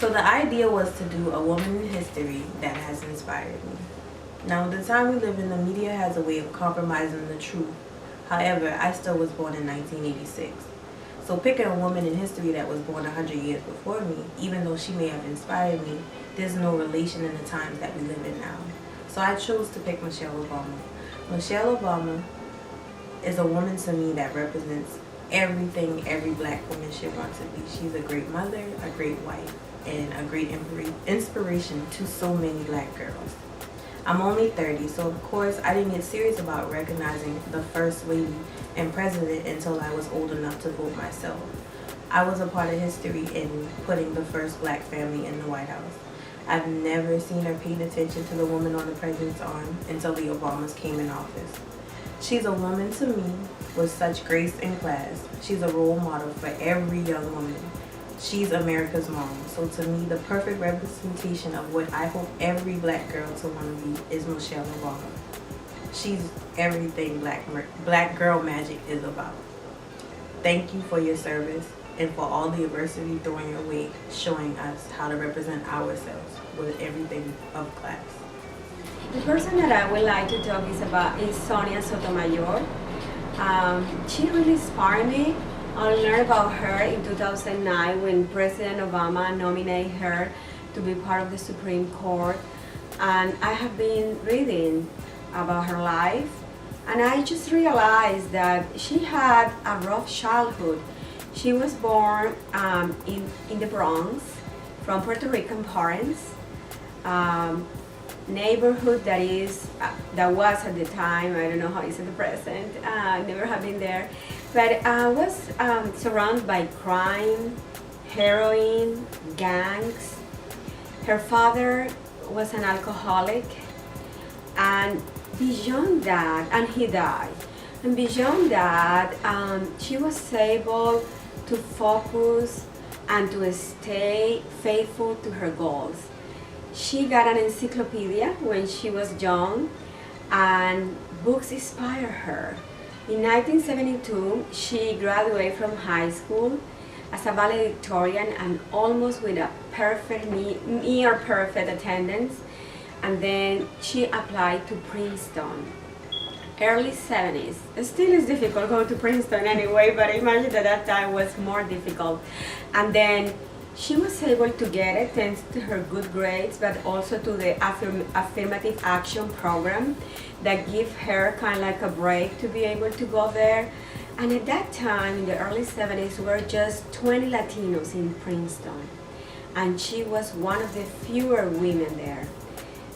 So the idea was to do a woman in history that has inspired me. Now, the time we live in, the media has a way of compromising the truth. However, I still was born in 1986. So picking a woman in history that was born 100 years before me, even though she may have inspired me, there's no relation in the times that we live in now. So I chose to pick Michelle Obama. Michelle Obama is a woman to me that represents everything every black woman should want to be. She's a great mother, a great wife, and a great inspiration to so many black girls. I'm only 30, so of course I didn't get serious about recognizing the First Lady and President until I was old enough to vote myself. I was a part of history in putting the first black family in the White House. I've never seen her paying attention to the woman on the president's arm until the Obamas came in office. She's a woman to me with such grace and class. She's a role model for every young woman. She's America's mom. So to me, the perfect representation of what I hope every black girl to want to be is Michelle Obama. She's everything black girl magic is about. Thank you for your service and for all the adversity thrown your way, showing us how to represent ourselves with everything of class. The person that I would like to talk is Sonia Sotomayor. She really inspired me. I learned about her in 2009 when President Obama nominated her to be part of the Supreme Court. And I have been reading about her life, and I just realized that she had a rough childhood. She was born in the Bronx from Puerto Rican parents. Neighborhood that was at the time, I don't know how it's at the present, never have been there, but was surrounded by crime, heroin, gangs. Her father was an alcoholic, and beyond that, and he died, and beyond that, she was able to focus and to stay faithful to her goals. She got an encyclopedia when she was young, and books inspired her. In 1972, she graduated from high school as a valedictorian and almost with a near perfect attendance. And then she applied to Princeton. Early 70s. Still is difficult going to Princeton anyway, but imagine that time was more difficult. And then she was able to get it thanks to her good grades, but also to the affirmative action program that gave her kind of like a break to be able to go there. And at that time, in the early 70s, there were just 20 Latinos in Princeton. And she was one of the fewer women there.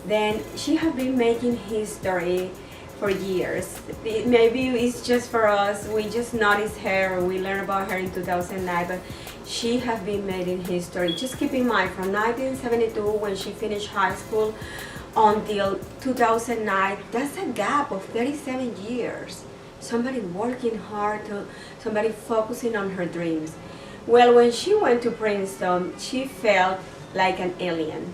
Then she had been making history for years. Maybe it's just for us, we just noticed her, or we learned about her in 2009, but she has been making history. Just keep in mind, from 1972, when she finished high school, until 2009, that's a gap of 37 years. Somebody working hard, somebody focusing on her dreams. Well, when she went to Princeton, she felt like an alien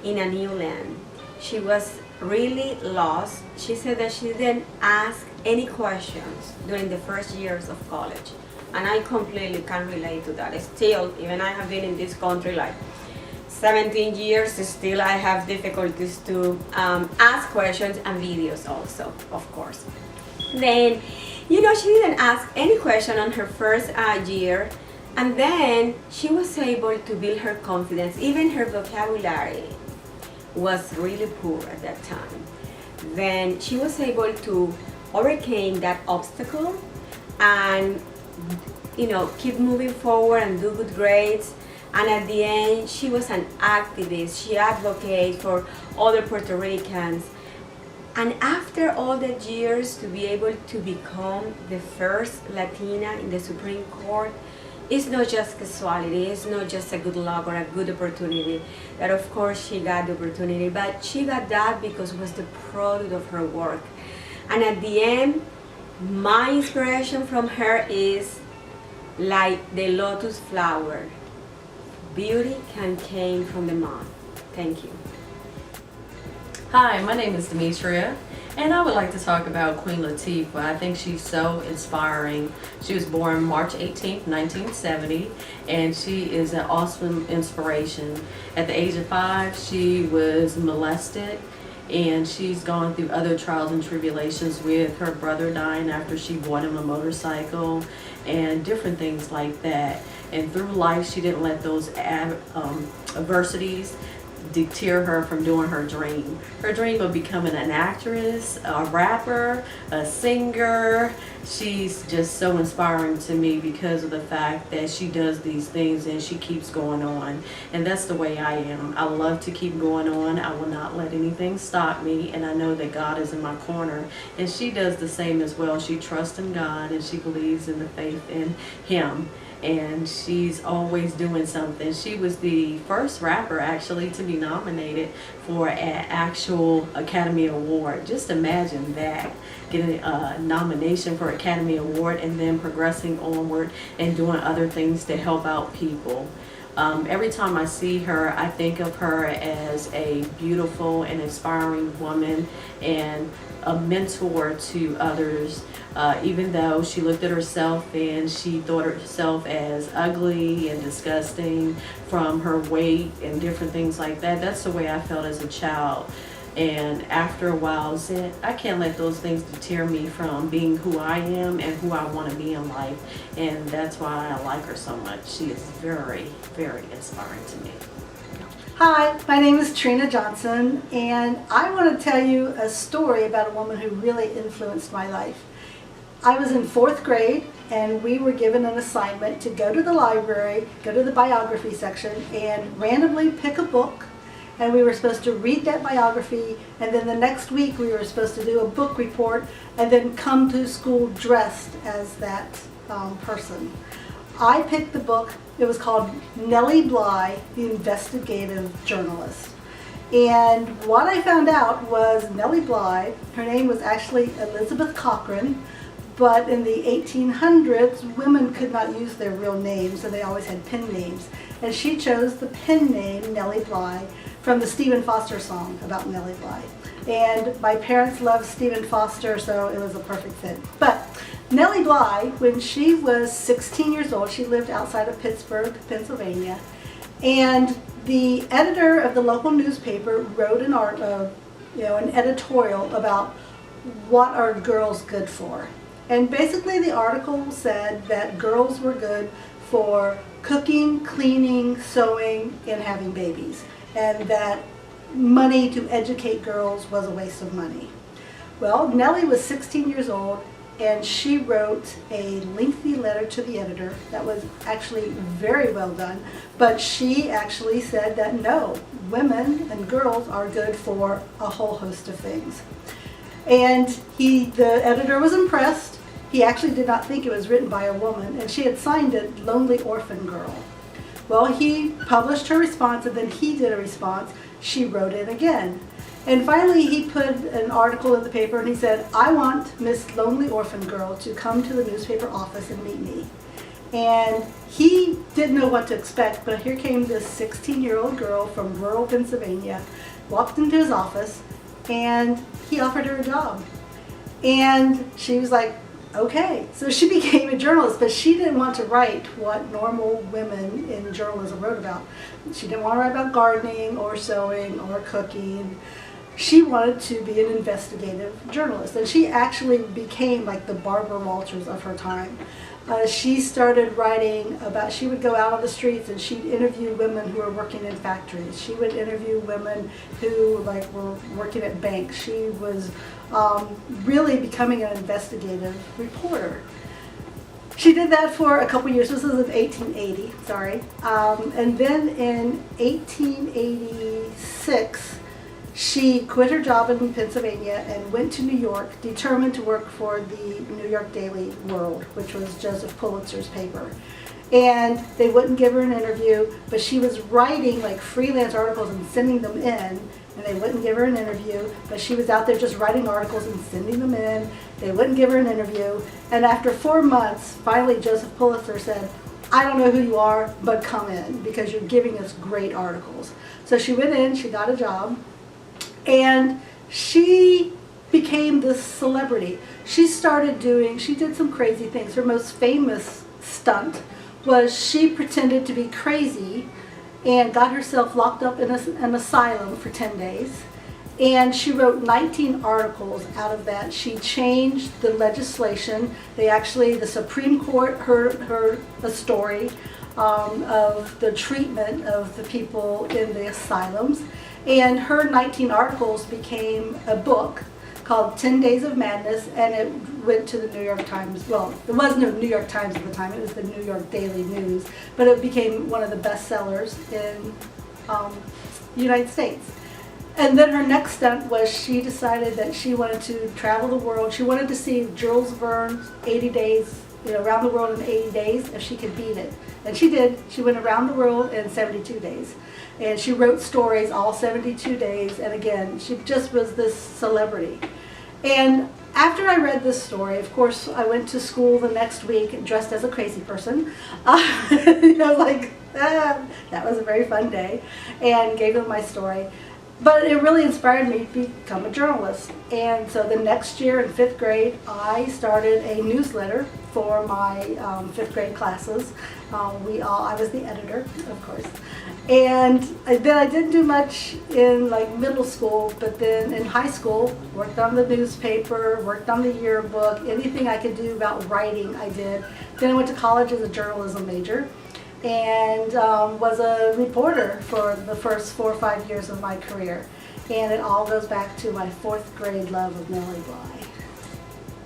in a new land. She was really lost. She said that she didn't ask any questions during the first years of college. And I completely can relate to that. Still, even I have been in this country like 17 years, still I have difficulties to ask questions, and videos also, of course. Then, she didn't ask any question on her first year, and then she was able to build her confidence. Even her vocabulary was really poor at that time. Then she was able to overcome that obstacle and keep moving forward and do good grades. And at the end, she was an activist. She advocated for other Puerto Ricans. And after all the years, to be able to become the first Latina in the Supreme Court, it's not just casualty, it's not just a good luck or a good opportunity. That of course she got the opportunity, but she got that because it was the product of her work. And at the end, my inspiration from her is like the lotus flower. Beauty can come from the mud. Thank you. Hi, my name is Demetria, And I would like to talk about Queen Latifah. I think she's so inspiring. She was born March 18th, 1970, and she is an awesome inspiration. At the age of 5, she was molested, and she's gone through other trials and tribulations with her brother dying after she bought him a motorcycle and different things like that. And through life, she didn't let those adversities deter her from doing her dream. Her dream of becoming an actress, a rapper, a singer. She's just so inspiring to me because of the fact that she does these things and she keeps going on. And that's the way I am. I love to keep going on. I will not let anything stop me, and I know that God is in my corner. And she does the same as well. She trusts in God and she believes in the faith in Him. And she's always doing something. She was the first rapper actually to be nominated for an actual Academy Award. Just imagine that, getting a nomination for Academy Award and then progressing onward and doing other things to help out people. Every time I see her, I think of her as a beautiful and inspiring woman and a mentor to others. Even though she looked at herself and she thought herself as ugly and disgusting from her weight and different things like that. That's the way I felt as a child. And after a while, I said, I can't let those things deter me from being who I am and who I want to be in life. And that's why I like her so much. She is very, very inspiring to me. Hi, my name is Trina Johnson, and I want to tell you a story about a woman who really influenced my life. I was in 4th grade, and we were given an assignment to go to the library, go to the biography section, and randomly pick a book. And we were supposed to read that biography, and then the next week we were supposed to do a book report, and then come to school dressed as that person. I picked the book. It was called Nellie Bly, the Investigative Journalist. And what I found out was Nellie Bly, her name was actually Elizabeth Cochran, but in the 1800s, women could not use their real names, so they always had pen names. And she chose the pen name Nellie Bly from the Stephen Foster song about Nellie Bly. And my parents loved Stephen Foster, so it was a perfect fit. But Nellie Bly, when she was 16 years old, she lived outside of Pittsburgh, Pennsylvania, and the editor of the local newspaper wrote an editorial about what are girls good for. And basically the article said that girls were good for cooking, cleaning, sewing, and having babies, and that money to educate girls was a waste of money. Well, Nellie was 16 years old, and she wrote a lengthy letter to the editor that was actually very well done, but she actually said that no, women and girls are good for a whole host of things. And the editor was impressed. He actually did not think it was written by a woman, and she had signed it Lonely Orphan Girl. Well, he published her response, and then he did a response. She wrote it again. And finally, he put an article in the paper, and he said, I want Miss Lonely Orphan Girl to come to the newspaper office and meet me. And he didn't know what to expect, but here came this 16-year-old girl from rural Pennsylvania, walked into his office, and he offered her a job. And she was like, okay. So she became a journalist, but she didn't want to write what normal women in journalism wrote about. She didn't want to write about gardening or sewing or cooking. She wanted to be an investigative journalist, and she actually became like the Barbara Walters of her time. She started writing about, she would go out on the streets and she'd interview women who were working in factories. She would interview women who were working at banks. She was really becoming an investigative reporter. She did that for a couple years. This was in 1880, sorry. And then in 1886, she quit her job in Pennsylvania and went to New York, determined to work for the New York Daily World, which was Joseph Pulitzer's paper. And they wouldn't give her an interview, but she was writing like freelance articles and sending them in, and they wouldn't give her an interview, but she was out there just writing articles and sending them in. They wouldn't give her an interview. And after 4 months, finally Joseph Pulitzer said, I don't know who you are, but come in because you're giving us great articles. So she went in, she got a job, and she became this celebrity. She did some crazy things. Her most famous stunt was she pretended to be crazy and got herself locked up in an asylum for 10 days. And she wrote 19 articles out of that. She changed the legislation. The Supreme Court heard a story of the treatment of the people in the asylums. And her 19 articles became a book called 10 Days of Madness, and it went to the New York Times. Well, it wasn't the New York Times at the time, it was the New York Daily News, but it became one of the bestsellers in the United States. And then her next stunt was she decided that she wanted to travel the world. She wanted to see Jules Verne's 80 days, around the world in 80 days, if she could beat it. And she did. She went around the world in 72 days. And she wrote stories all 72 days. And again, she just was this celebrity. And after I read this story, of course, I went to school the next week dressed as a crazy person. That was a very fun day, and gave them my story. But it really inspired me to become a journalist. And so the next year in 5th grade, I started a newsletter for my 5th grade classes. I was the editor, of course. And then I didn't do much in middle school, but then in high school, worked on the newspaper, worked on the yearbook, anything I could do about writing I did. Then I went to college as a journalism major, and was a reporter for the first 4 or 5 years of my career. And it all goes back to my 4th grade love of Nellie Bly.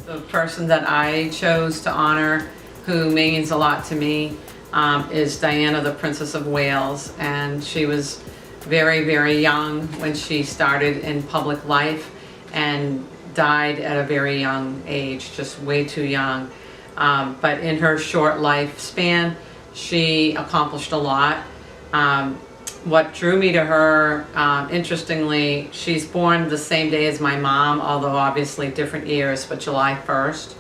The person that I chose to honor, who means a lot to me, is Diana, the Princess of Wales. And she was very, very young when she started in public life and died at a very young age, just way too young. But in her short lifespan, she accomplished a lot. What drew me to her, interestingly, she's born the same day as my mom, although obviously different years, but July 1st.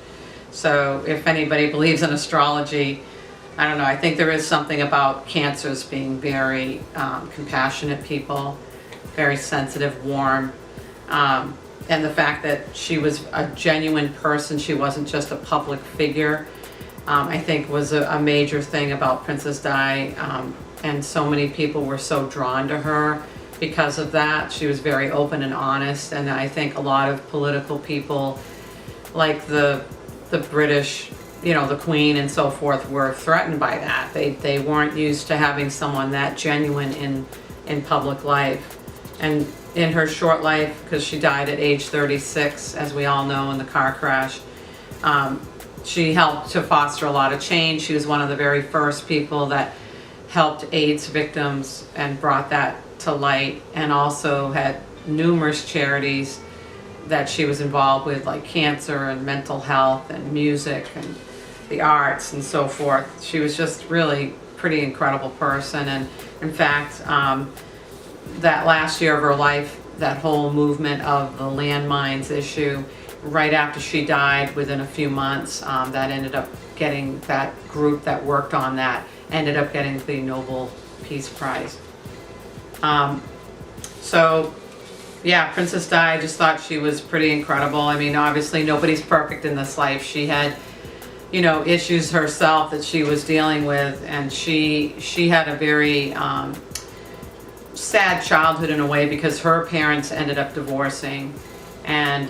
So if anybody believes in astrology, I don't know, I think there is something about Cancers being very compassionate people, very sensitive, warm, and the fact that she was a genuine person, she wasn't just a public figure, I think was a major thing about Princess Di, and so many people were so drawn to her because of that. She was very open and honest, and I think a lot of political people, like the British, the Queen and so forth, were threatened by that. They weren't used to having someone that genuine in public life. And in her short life, because she died at age 36, as we all know, in the car crash, she helped to foster a lot of change. She was one of the very first people that helped AIDS victims and brought that to light, and also had numerous charities that she was involved with, like cancer and mental health and music and the arts and so forth. She was just really pretty incredible person. And in fact, that last year of her life, that whole movement of the landmines issue, right after she died, within a few months, that ended up getting, that group that worked on that ended up getting the Nobel Peace Prize. So yeah, Princess Di, I just thought she was pretty incredible. I mean, obviously nobody's perfect in this life. She had, issues herself that she was dealing with, and she had a very sad childhood in a way, because her parents ended up divorcing, and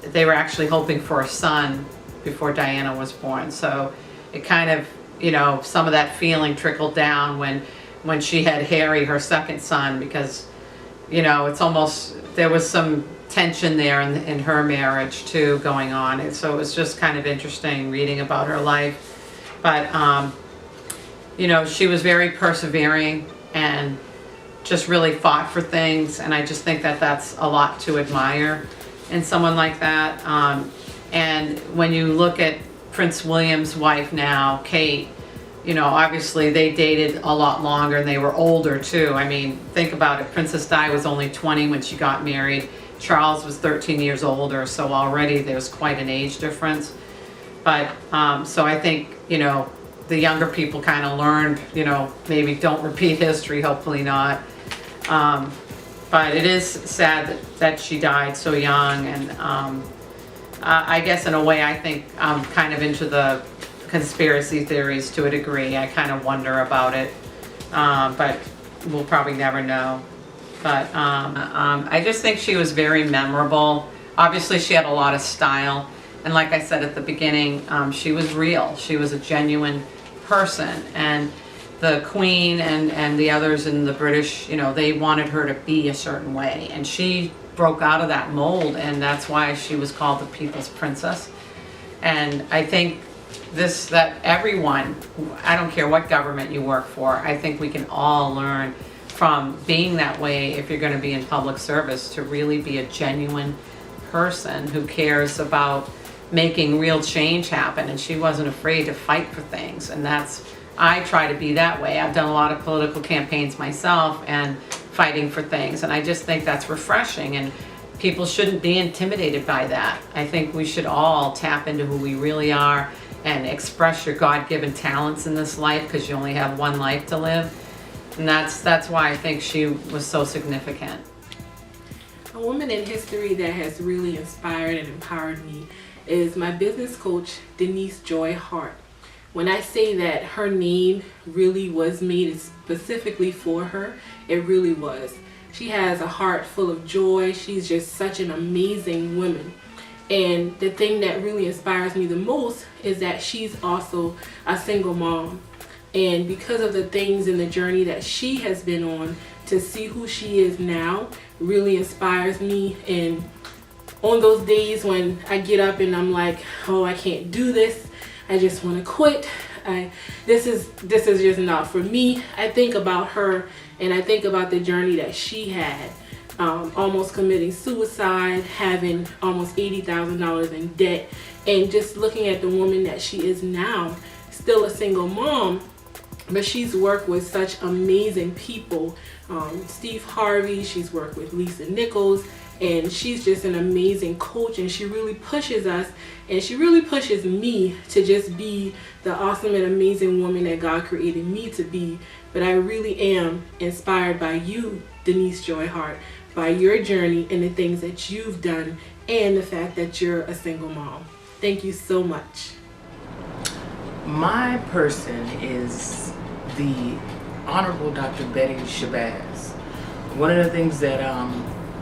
they were actually hoping for a son before Diana was born. So it kind of, some of that feeling trickled down when she had Harry, her second son, because it's almost, there was some tension there in her marriage too going on. And so it was just kind of interesting reading about her life. But, she was very persevering and just really fought for things. And I just think that that's a lot to admire in someone like that. And when you look at Prince William's wife now, Kate, obviously they dated a lot longer and they were older too. I mean, think about it. Princess Di was only 20 when she got married. Charles was 13 years older, so already there's quite an age difference. But, so I think, the younger people kind of learned, maybe don't repeat history, hopefully not. But it is sad that she died so young, and I guess in a way I think I'm kind of into the conspiracy theories to a degree. I kind of wonder about it, but we'll probably never know. But I just think she was very memorable. Obviously she had a lot of style, and like I said at the beginning, she was real. She was a genuine person, and the Queen and the others in the British, you know, they wanted her to be a certain way, and she broke out of that mold, and that's why she was called the People's Princess. And I think that everyone, I don't care what government you work for, I think we can all learn from being that way if you're going to be in public service, to really be a genuine person who cares about making real change happen. And she wasn't afraid to fight for things, and I try to be that way. I've done a lot of political campaigns myself and fighting for things, and I just think that's refreshing, and people shouldn't be intimidated by that. I think we should all tap into who we really are and express your God-given talents in this life, because you only have one life to live. And that's why I think she was so significant. A woman in history that has really inspired and empowered me is my business coach, Denise Joy Hart. When I say that her name really was made specifically for her, it really was. She has a heart full of joy. She's just such an amazing woman. And the thing that really inspires me the most is that she's also a single mom. And because of the things in the journey that she has been on, to see who she is now really inspires me. And on those days when I get up and I'm like, oh, I can't do this, I just want to quit, this is just not for me, I think about her, and I think about the journey that she had, almost committing suicide, having almost $80,000 in debt, and just looking at the woman that she is now, still a single mom, but she's worked with such amazing people. Steve Harvey, she's worked with Lisa Nichols, and she's just an amazing coach, and she really pushes us, and she really pushes me to just be the awesome and amazing woman that God created me to be. But I really am inspired by you, Denise Joy Hart, by your journey and the things that you've done, and the fact that you're a single mom. Thank you so much. My person is the Honorable Dr. Betty Shabazz. One of the things that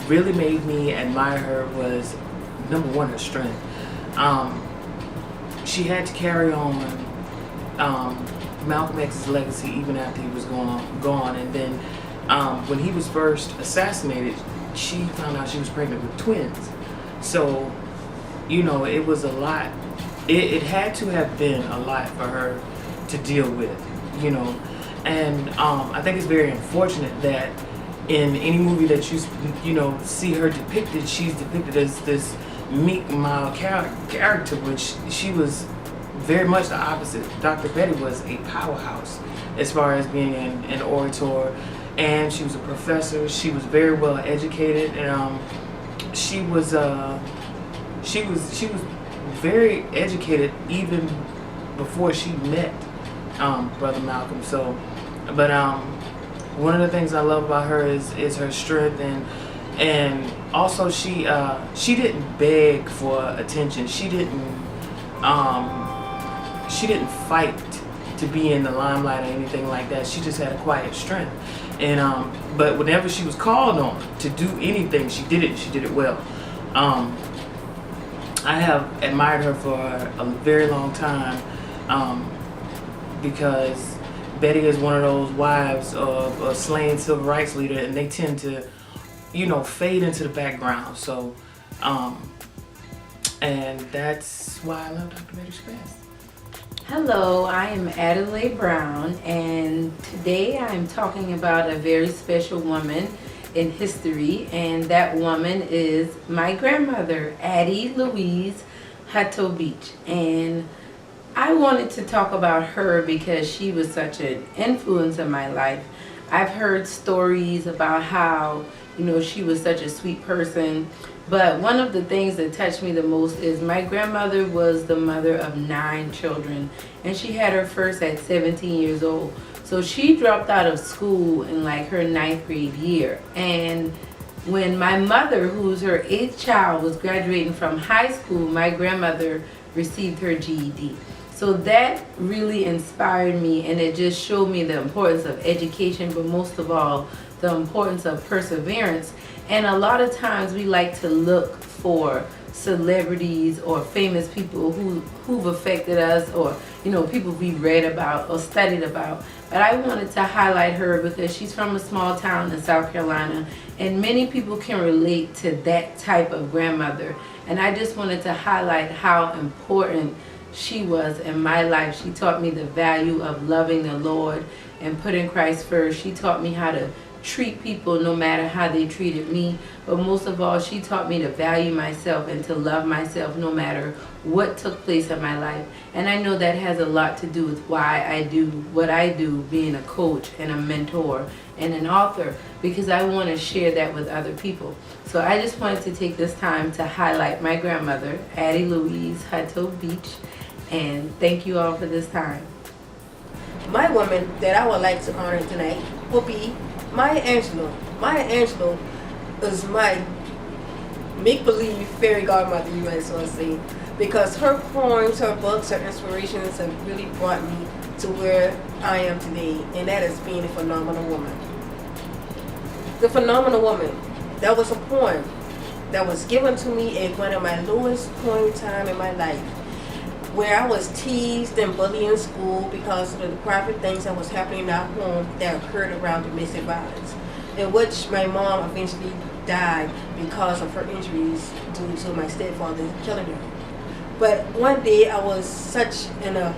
really made me admire her was, number one, her strength. She had to carry on Malcolm X's legacy even after he was gone. And then when he was first assassinated, she found out she was pregnant with twins. So, you know, it was a lot. It had to have been a lot for her to deal with, you know. And I think it's very unfortunate that in any movie that you know see her depicted, she's depicted as this meek, mild character, which she was very much the opposite. Dr. Betty was a powerhouse as far as being an orator, and she was a professor. She was very well educated, and she was very educated even before she met Brother Malcolm. So, but one of the things I love about her is her strength, and also she didn't beg for attention. She didn't fight to be in the limelight or anything like that. She just had a quiet strength. And but whenever she was called on to do anything, she did it. And she did it well. I have admired her for a very long time because Betty is one of those wives of a slain civil rights leader, and they tend to, you know, fade into the background. So, and that's why I love Dr. Betty Shabazz. Hello, I am Adelaide Brown, and today I'm talking about a very special woman in history, and that woman is my grandmother, Addie Louise Hutto Beach. And I wanted to talk about her because she was such an influence in my life. I've heard stories about how, you know, she was such a sweet person, but one of the things that touched me the most is my grandmother was the mother of 9 children, and she had her first at 17 years old. So she dropped out of school in like her 9th grade year, and when my mother, who's her 8th child, was graduating from high school, my grandmother received her GED. So that really inspired me, and it just showed me the importance of education, but most of all, the importance of perseverance. And a lot of times we like to look for celebrities or famous people who've affected us, or people we read about or studied about. But I wanted to highlight her because she's from a small town in South Carolina, and many people can relate to that type of grandmother. And I just wanted to highlight how important she was in my life. She taught me the value of loving the Lord and putting Christ first. She taught me how to treat people no matter how they treated me. But most of all, she taught me to value myself and to love myself no matter what took place in my life. And I know that has a lot to do with why I do what I do, being a coach and a mentor and an author, because I want to share that with other people. So I just wanted to take this time to highlight my grandmother, Addie Louise Hutto Beach, and thank you all for this time. My woman that I would like to honor tonight will be Maya Angelou. Maya Angelou is my make-believe fairy godmother, you might as well say, because her poems, her books, her inspirations have really brought me to where I am today, and that is being a phenomenal woman. The Phenomenal Woman, that was a poem that was given to me at one of my lowest point in time in my life, where I was teased and bullied in school because of the private things that was happening at home that occurred around domestic violence, in which my mom eventually died because of her injuries due to my stepfather killing her. But one day I was such in a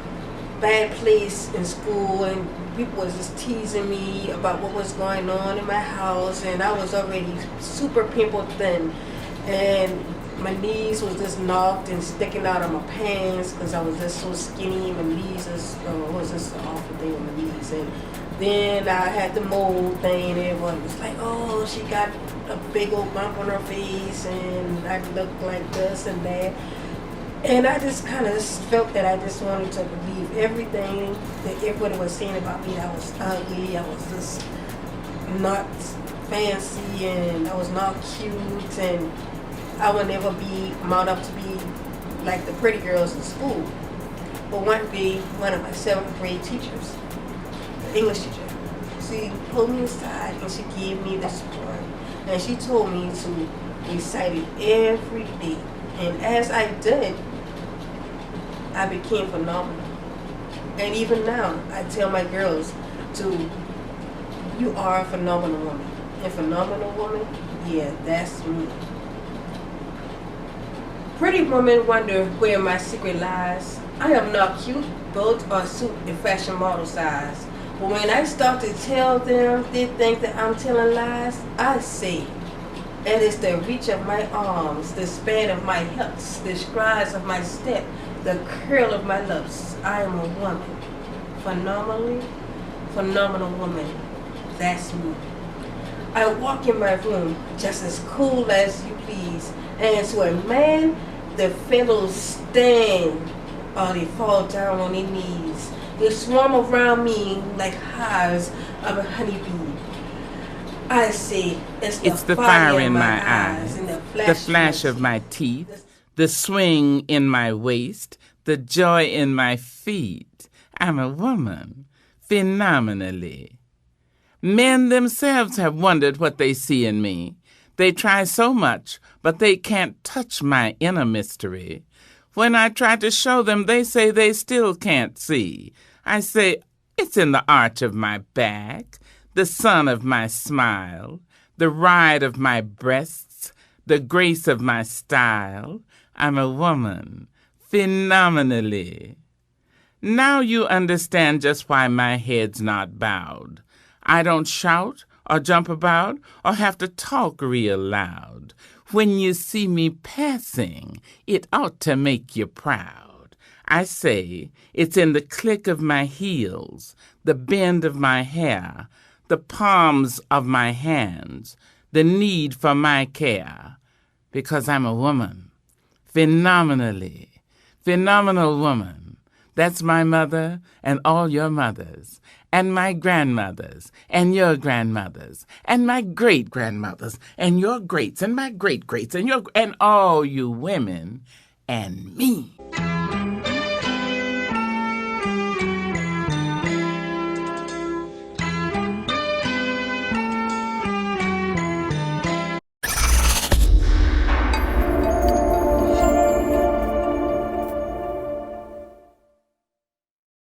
bad place in school, and people was just teasing me about what was going on in my house, and I was already super pimple thin, and my knees was just knocked and sticking out of my pants because I was just so skinny. My knees was just an awful thing with my knees. And then I had the mold thing, and everyone was like, oh, she got a big old bump on her face, and I looked like this and that. And I just kind of felt that I just wanted to believe everything that everybody was saying about me. I was ugly, I was just not fancy, and I was not cute, and I would never mount up to be like the pretty girls in school. But one day, one of my 7th grade teachers, the English teacher, she pulled me aside and she gave me this poem. And she told me to recite it every day. And as I did, I became phenomenal. And even now, I tell my girls you are a phenomenal woman. A phenomenal woman, yeah, that's me. Pretty women wonder where my secret lies. I am not cute, built, or suit in fashion model size. But when I start to tell them they think that I'm telling lies, I say, and it's the reach of my arms, the span of my hips, the strides of my step, the curl of my lips. I am a woman. Phenomenal woman. That's me. I walk in my room just as cool as you please. And to a man, the fellows stand or they fall down on their knees. They swarm around me like hives of a honeybee. I say, it's the fire in my eyes, and the flash of my teeth, the swing in my waist, the joy in my feet. I'm a woman, phenomenally. Men themselves have wondered what they see in me. They try so much, but they can't touch my inner mystery. When I try to show them, they say they still can't see. I say, it's in the arch of my back, the sun of my smile, the ride of my breasts, the grace of my style. I'm a woman, phenomenally. Now you understand just why my head's not bowed. I don't shout or jump about or have to talk real loud. When you see me passing, it ought to make you proud. I say it's in the click of my heels, the bend of my hair, the palms of my hands, the need for my care, because I'm a woman, phenomenal woman. That's my mother and all your mothers, and my grandmothers and your grandmothers, and my great-grandmothers and your greats and my great-greats and all you women and me.